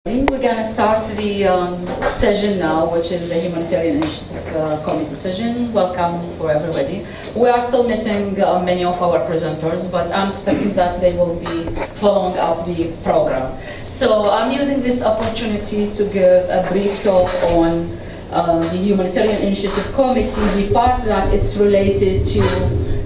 We're going to start the session now, which is the Humanitarian Initiative Committee session. Welcome for everybody. We are still missing many of our presenters, but I'm expecting that they will be following up the program. So I'm using this opportunity to give a brief talk on the Humanitarian Initiative Committee, the part that it's related to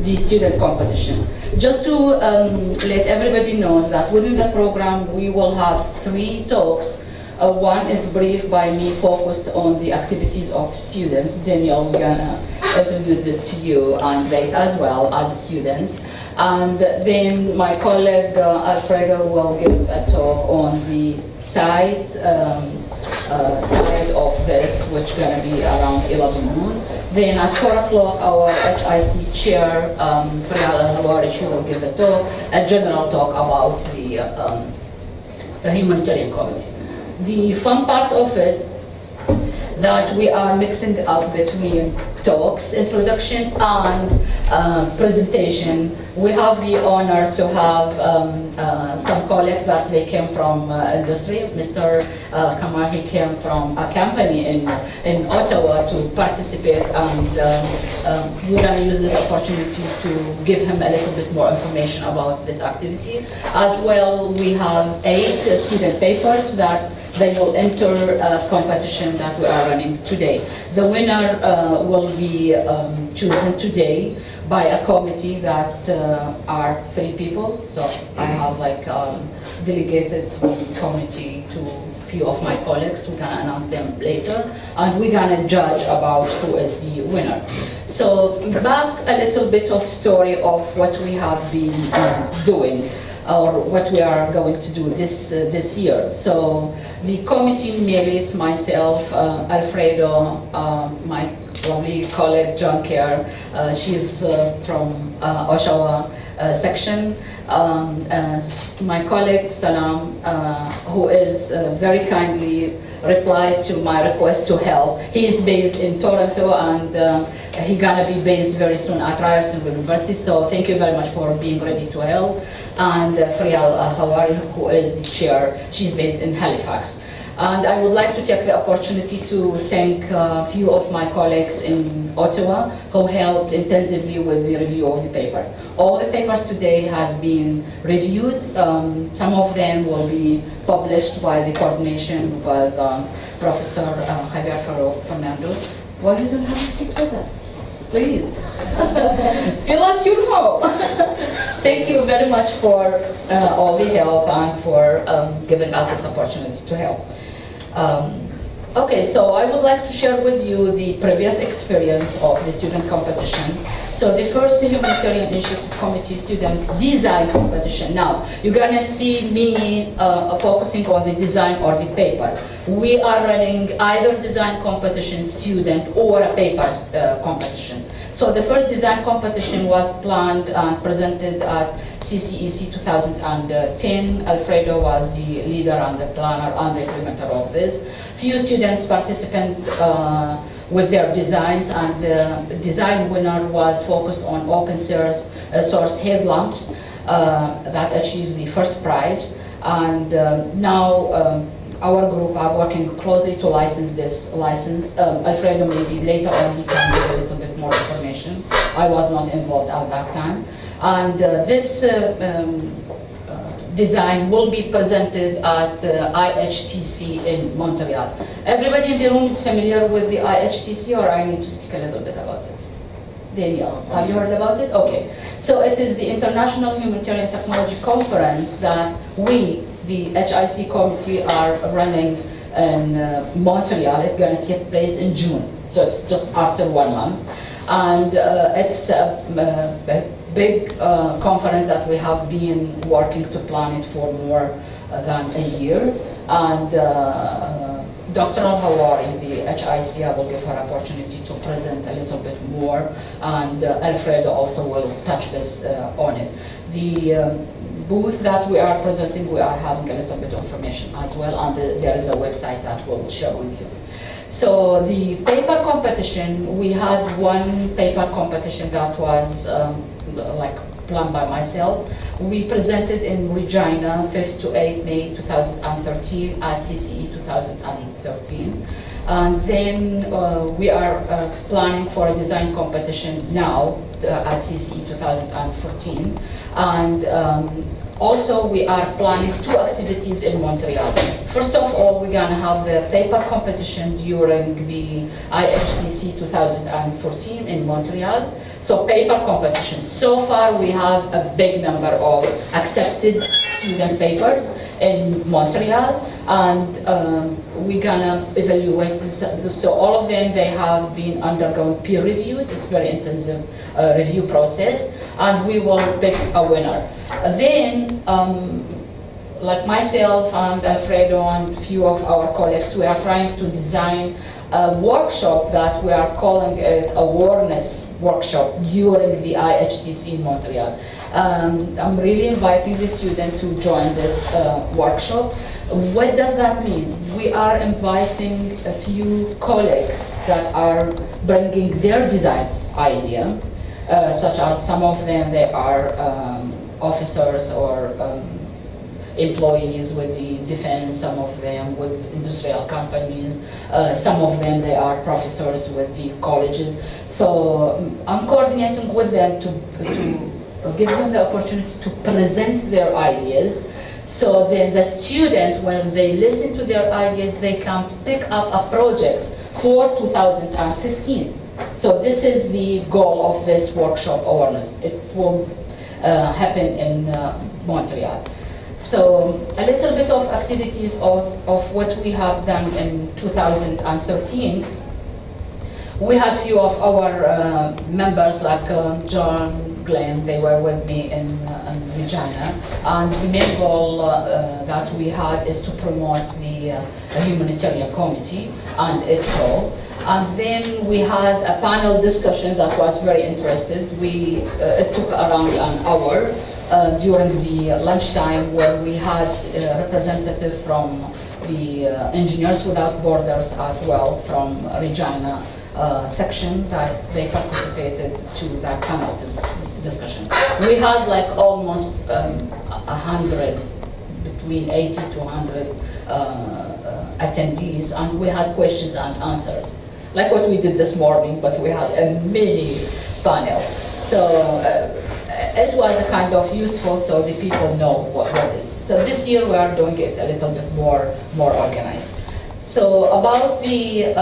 the student competition. Just to let everybody know that within the program we will have 3 talks. One is brief by me, focused on the activities of students. Daniel, we're gonna introduce this to you and they as well as students. And then my colleague Alfredo will give a talk on the side of this, which is going to be around 11 noon. Then at 4 o'clock, our HIC chair, Frial Al-Hawari, she will give a general talk about the humanitarian committee. The fun part of it, that we are mixing up between talks, introduction, and presentation. We have the honor to have some colleagues that they came from industry. Mr. Kamal, he came from a company in Ottawa to participate, and we're going to use this opportunity to give him a little bit more information about this activity. As well, we have 8 student papers that they will enter a competition that we are running today. The winner will be chosen today by a committee that are 3 people. So I have delegated the committee to a few of my colleagues. We're gonna announce them later, and we're gonna judge about who is the winner. So back a little bit of story of what we have been doing, or what we are going to do this year. So the committee mainly, it's myself, Alfredo, my lovely colleague John Kerr, she's from Oshawa section, my colleague Salam, who is very kindly replied to my request to help. He is based in Toronto, and he's gonna be based very soon at Ryerson University, so thank you very much for being ready to help. And Frial Al-Hawari, who is the chair, she's based in Halifax. And I would like to take the opportunity to thank a few of my colleagues in Ottawa who helped intensively with the review of the papers. All the papers today has been reviewed. Some of them will be published by the coordination with Professor Javier Fernando. Why you don't have a seat with us? Please, feel at your home. Thank you very much for all the help and for giving us this opportunity to help. Okay, so I would like to share with you the previous experience of the student competition. So the first Humanitarian Initiative Committee student design competition. Now, you're gonna see me focusing on the design or the paper. We are running either design competition student or a papers competition. So the first design competition was planned and presented at CCECE 2010. Alfredo was the leader and the planner and the implementer of this. Few students participate with their designs, and the design winner was focused on open source headlamps that achieved the first prize. And now our group are working closely to license this license. Alfredo, maybe later on he can give a little bit more information. I was not involved at that time. And this design will be presented at IHTC in Montreal. Everybody in the room is familiar with the IHTC, or I need to speak a little bit about it? Daniel, have you heard about it? Okay. So it is the International Humanitarian Technology Conference that we, the HIC committee, are running in Montreal. It's going to take place in June. So it's just after 1 month. And it's a big conference that we have been working to plan it for more than a year. And Dr. Al-Hawari, the HIC, I will give her opportunity to present a little bit more, and Alfredo also will touch base on it. The booth that we are presenting, we are having a little bit of information as well, and there is a website that we'll share with you. So the paper competition, we had one paper competition that was planned by myself. We presented in Regina 5th to 8th May 2013 at CCE 2013. And then we are planning for a design competition now at CCE 2014. And also, we are planning 2 activities in Montreal. First of all, we're going to have the paper competition during the IHTC 2014 in Montreal. So paper competition. So far, we have a big number of accepted student papers in Montreal, and we're gonna evaluate. So all of them, they have been undergone peer reviewed. It's very intensive review process, and we will pick a winner. Then, like myself and Alfredo and a few of our colleagues, we are trying to design a workshop that we are calling it awareness workshop during the IHTC in Montreal. I'm really inviting the student to join this workshop. What does that mean? We are inviting a few colleagues that are bringing their design idea, such as some of them, they are officers or employees with the defense, some of them with industrial companies, some of them, they are professors with the colleges. So I'm coordinating with them to give them the opportunity to present their ideas. So then the student, when they listen to their ideas, they can pick up a project for 2015. So this is the goal of this workshop awareness. It will happen in Montreal. So a little bit of activities of what we have done in 2013. We had few of our members like John, Glenn, they were with me in Regina, and the main goal that we had is to promote the humanitarian committee and its role. And then we had a panel discussion that was very interesting. It took around an hour during the lunchtime, where we had a representative from the Engineers Without Borders as well from Regina section, that they participated to that panel discussion. We had like almost 100, between 80 to 100 attendees, and we had questions and answers, like what we did this morning, but we had a mini panel. So it was a kind of useful, so the people know what it is. So this year we are doing it a little bit more organized. So about the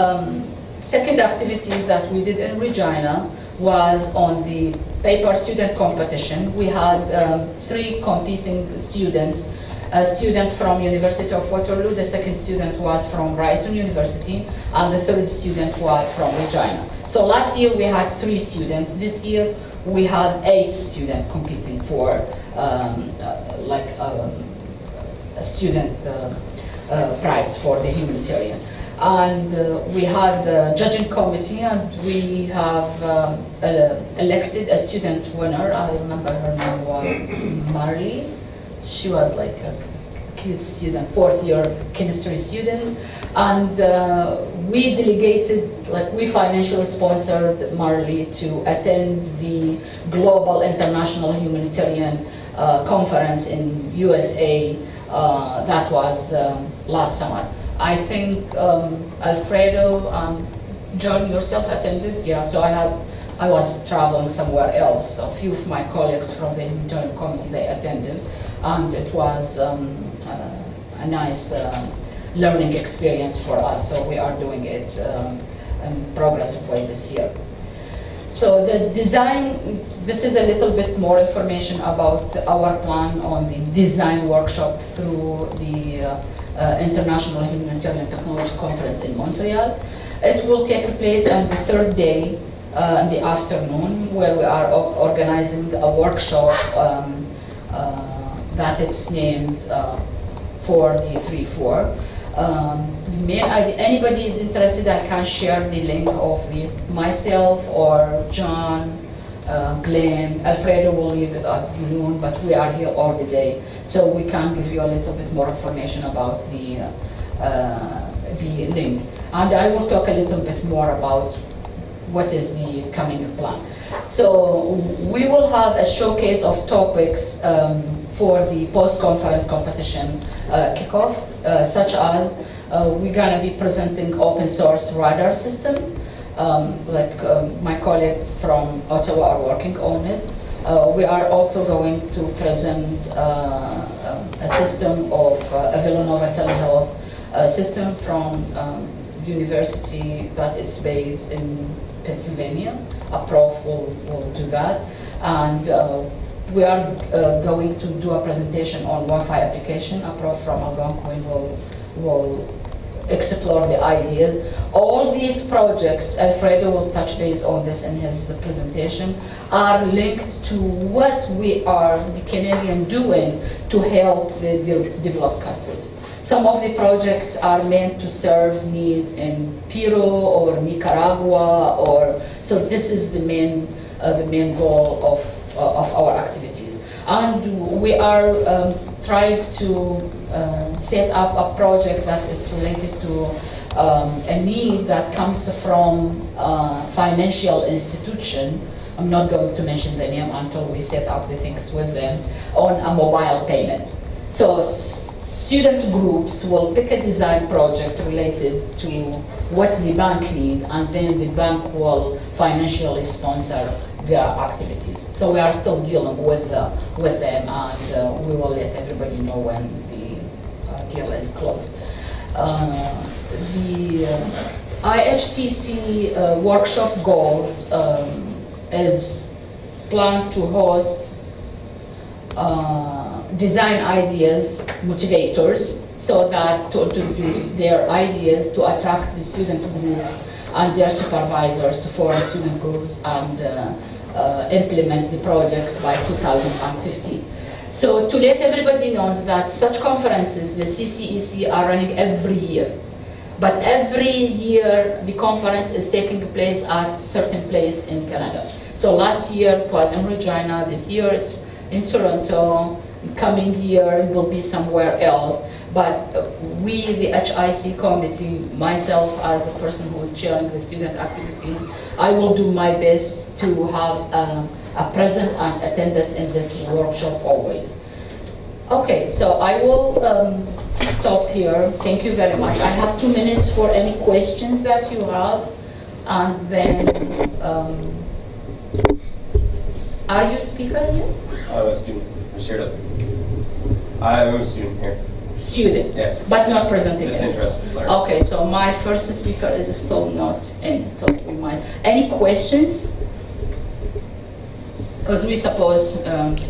second activities that we did in Regina was on the paper student competition. We had 3 competing students. A student from University of Waterloo, the second student was from Ryerson University, and the third student was from Regina. So last year we had 3 students. This year we had 8 students competing for a student prize for the humanitarian. And we had the judging committee, and we have elected a student winner. I remember her name was Marley. She was like a cute student, 4th year chemistry student. And we delegated, we financially sponsored Marley to attend the Global International Humanitarian Conference in USA. That was last summer. I think Alfredo and John yourself attended. Yeah, so I was traveling somewhere else. So a few of my colleagues from the humanitarian committee, they attended, and it was a nice learning experience for us. So we are doing it in progressive way this year. So the design, this is a little bit more information about our plan on the design workshop through the International Humanitarian Technology Conference in Montreal. It will take place on the 3rd day in the afternoon, where we are organizing a workshop that it's named 4D34. Anybody is interested, I can share the link of myself or John, Glenn. Alfredo will leave it at noon, but we are here all the day, so we can give you a little bit more information about the link. And I will talk a little bit more about what is the coming plan. So we will have a showcase of topics for the post-conference competition kickoff, such as we're going to be presenting open source radar system, my colleague from Ottawa are working on it. We are also going to present a system of a Villanova telehealth system from university, but it's based in Pennsylvania. A prof will do that. And we are going to do a presentation on Wi-Fi application. A prof from Algonquin will explore the ideas. All these projects, Alfredo will touch base on this in his presentation, are linked to what we are, the Canadian, doing to help the developed countries. Some of the projects are meant to serve need in Peru or Nicaragua, so this is the main goal of our activities. And we are trying to set up a project that is related to a need that comes from financial institution. I'm not going to mention the name until we set up the things with them on a mobile payment. So student groups will pick a design project related to what the bank needs, and then the bank will financially sponsor their activities. So we are still dealing with them, and we will let everybody know when the deal is closed. The IHTC workshop goals is planned to host design ideas motivators, so that to introduce their ideas to attract the student groups and their supervisors to form student groups and implement the projects by 2015. So to let everybody know that such conferences, the CCECE, are running every year. But every year the conference is taking place at a certain place in Canada. So last year it was in Regina, this year it's in Toronto, coming year it will be somewhere else. But we, the HIC committee, myself as a person who is chairing the student activities, I will do my best to have a present and attendance in this workshop always. Okay, so I will stop here. Thank you very much. I have 2 minutes for any questions that you have, and then are you a speaker here? I'm a student. I'm a student here. Student, yeah, but not presenting. Just interested. Okay, so my first speaker is still not in, so we might. Any questions? Because we suppose